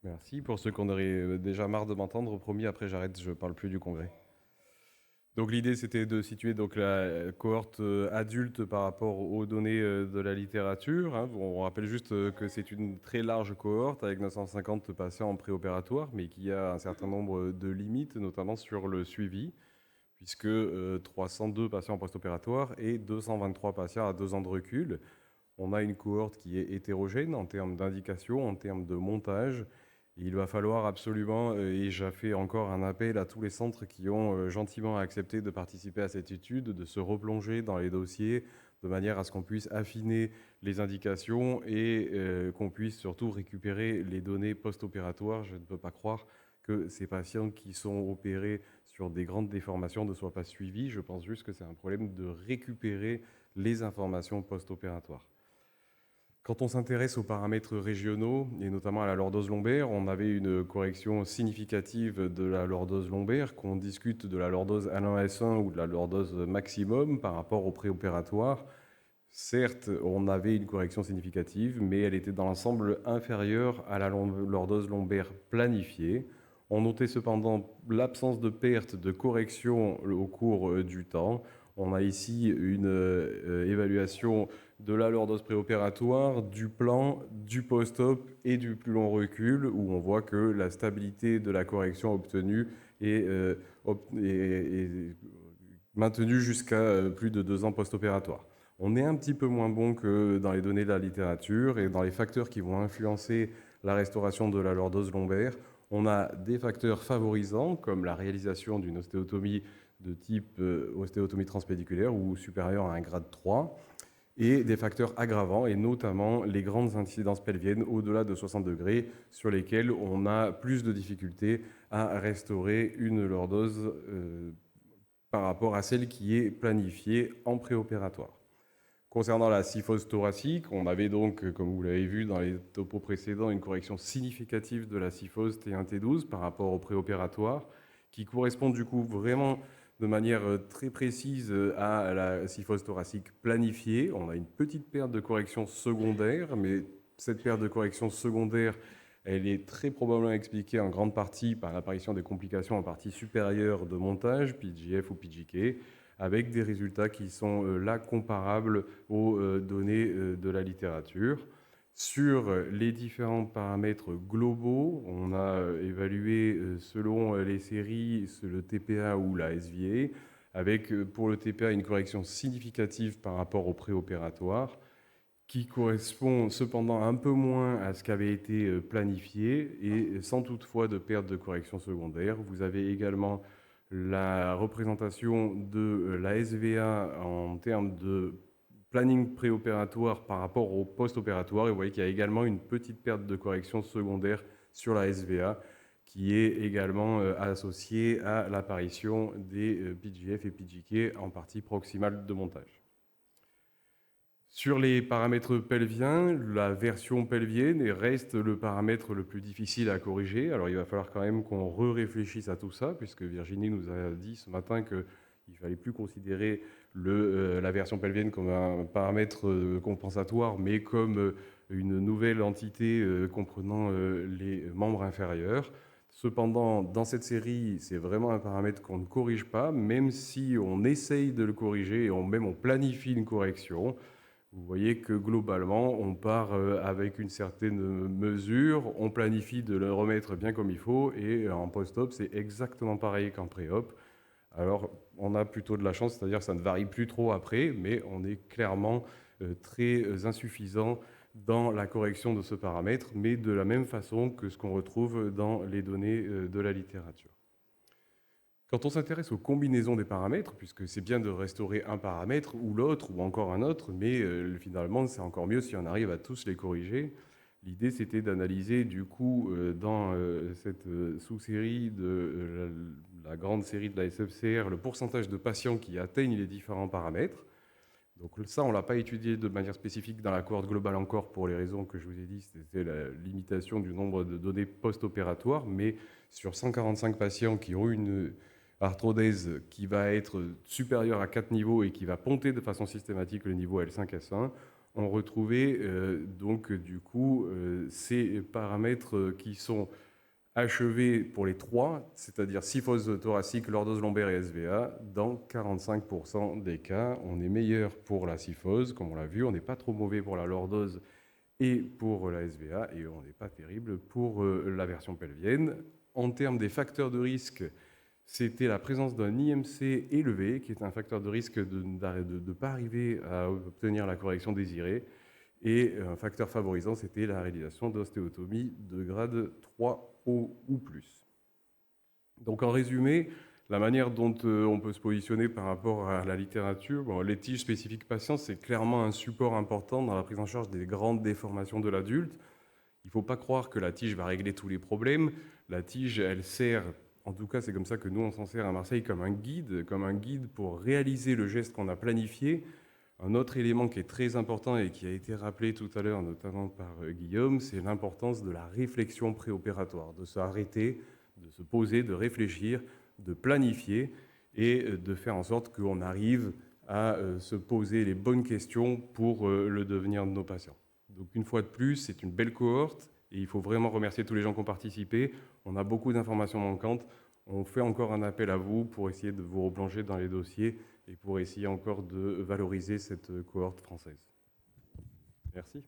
Merci. Pour ceux qu'on aurait déjà marre de m'entendre, promis, après j'arrête, je parle plus du congrès. Donc l'idée, c'était de situer donc la cohorte adulte par rapport aux données de la littérature, hein. On rappelle juste que c'est une très large cohorte avec 950 patients en préopératoire, mais qui a un certain nombre de limites, notamment sur le suivi, puisque 302 patients en post-opératoire et 223 patients à 2 ans de recul. On a une cohorte qui est hétérogène en termes d'indication, en termes de montage. Il va falloir absolument, et j'ai fait encore un appel à tous les centres qui ont gentiment accepté de participer à cette étude, de se replonger dans les dossiers de manière à ce qu'on puisse affiner les indications et qu'on puisse surtout récupérer les données post-opératoires. Je ne peux pas croire que ces patients qui sont opérés sur des grandes déformations ne soient pas suivis. Je pense juste que c'est un problème de récupérer les informations post-opératoires. Quand on s'intéresse aux paramètres régionaux, et notamment à la lordose lombaire, on avait une correction significative de la lordose lombaire, qu'on discute de la lordose L1S1 ou de la lordose maximum par rapport au préopératoire. Certes, on avait une correction significative, mais elle était dans l'ensemble inférieure à la lordose lombaire planifiée. On notait cependant l'absence de perte de correction au cours du temps. On a ici une évaluation de la lordose préopératoire, du plan, du post-op et du plus long recul, où on voit que la stabilité de la correction obtenue est maintenue jusqu'à plus de 2 ans post-opératoire. On est un petit peu moins bon que dans les données de la littérature et dans les facteurs qui vont influencer la restauration de la lordose lombaire. On a des facteurs favorisants comme la réalisation d'une ostéotomie de type ostéotomie transpédiculaire ou supérieure à un grade 3 et des facteurs aggravants et notamment les grandes incidences pelviennes au-delà de 60 degrés sur lesquelles on a plus de difficultés à restaurer une lordose par rapport à celle qui est planifiée en préopératoire. Concernant la kyphose thoracique, on avait donc, comme vous l'avez vu dans les topos précédents, une correction significative de la kyphose T1, T12 par rapport au préopératoire, qui correspond du coup vraiment de manière très précise à la kyphose thoracique planifiée. On a une petite perte de correction secondaire, mais cette perte de correction secondaire, elle est très probablement expliquée en grande partie par l'apparition des complications en partie supérieure de montage, PGF ou PGK, avec des résultats qui sont là comparables aux données de la littérature. Sur les différents paramètres globaux, on a évalué selon les séries le TPA ou la SVA, avec pour le TPA une correction significative par rapport au préopératoire, qui correspond cependant un peu moins à ce qui avait été planifié et sans toutefois de perte de correction secondaire. Vous avez également la représentation de la SVA en termes de planning préopératoire par rapport au post-opératoire. Et vous voyez qu'il y a également une petite perte de correction secondaire sur la SVA qui est également associée à l'apparition des PGF et PGK en partie proximale de montage. Sur les paramètres pelviens, la version pelvienne reste le paramètre le plus difficile à corriger. Alors il va falloir quand même qu'on réfléchisse à tout ça, puisque Virginie nous a dit ce matin qu'il ne fallait plus considérer la version pelvienne comme un paramètre compensatoire, mais comme une nouvelle entité comprenant les membres inférieurs. Cependant, dans cette série, c'est vraiment un paramètre qu'on ne corrige pas, même si on essaye de le corriger et même on planifie une correction. Vous voyez que globalement, on part avec une certaine mesure, on planifie de le remettre bien comme il faut, et en post-op, c'est exactement pareil qu'en pré-op. Alors, on a plutôt de la chance, c'est-à-dire que ça ne varie plus trop après, mais on est clairement très insuffisant dans la correction de ce paramètre, mais de la même façon que ce qu'on retrouve dans les données de la littérature. Quand on s'intéresse aux combinaisons des paramètres, puisque c'est bien de restaurer un paramètre ou l'autre ou encore un autre, mais finalement c'est encore mieux si on arrive à tous les corriger. L'idée c'était d'analyser du coup dans cette sous-série de la grande série de la SFCR le pourcentage de patients qui atteignent les différents paramètres. Donc ça, on ne l'a pas étudié de manière spécifique dans la cohorte globale encore pour les raisons que je vous ai dit, c'était la limitation du nombre de données post-opératoires, mais sur 145 patients qui ont une arthrodèse qui va être supérieure à 4 niveaux et qui va ponter de façon systématique le niveau L5-S1, on retrouvait donc du coup ces paramètres qui sont achevés pour les trois, c'est-à-dire kyphose thoracique, lordose lombaire et SVA. Dans 45% des cas, on est meilleur pour la kyphose, comme on l'a vu, on n'est pas trop mauvais pour la lordose et pour la SVA, et on n'est pas terrible pour la version pelvienne. En termes des facteurs de risque, c'était la présence d'un IMC élevé, qui est un facteur de risque de ne pas arriver à obtenir la correction désirée. Et un facteur favorisant, c'était la réalisation d'ostéotomie de grade 3 ou plus. Donc en résumé, la manière dont on peut se positionner par rapport à la littérature, bon, les tiges spécifiques patients, c'est clairement un support important dans la prise en charge des grandes déformations de l'adulte. Il ne faut pas croire que la tige va régler tous les problèmes. La tige, elle sert, en tout cas c'est comme ça que nous on s'en sert à Marseille, comme un guide pour réaliser le geste qu'on a planifié. Un autre élément qui est très important et qui a été rappelé tout à l'heure, notamment par Guillaume, c'est l'importance de la réflexion préopératoire, de s'arrêter, de se poser, de réfléchir, de planifier et de faire en sorte qu'on arrive à se poser les bonnes questions pour le devenir de nos patients. Donc une fois de plus, c'est une belle cohorte et il faut vraiment remercier tous les gens qui ont participé. On a beaucoup d'informations manquantes. On fait encore un appel à vous pour essayer de vous replonger dans les dossiers et pour essayer encore de valoriser cette cohorte française. Merci.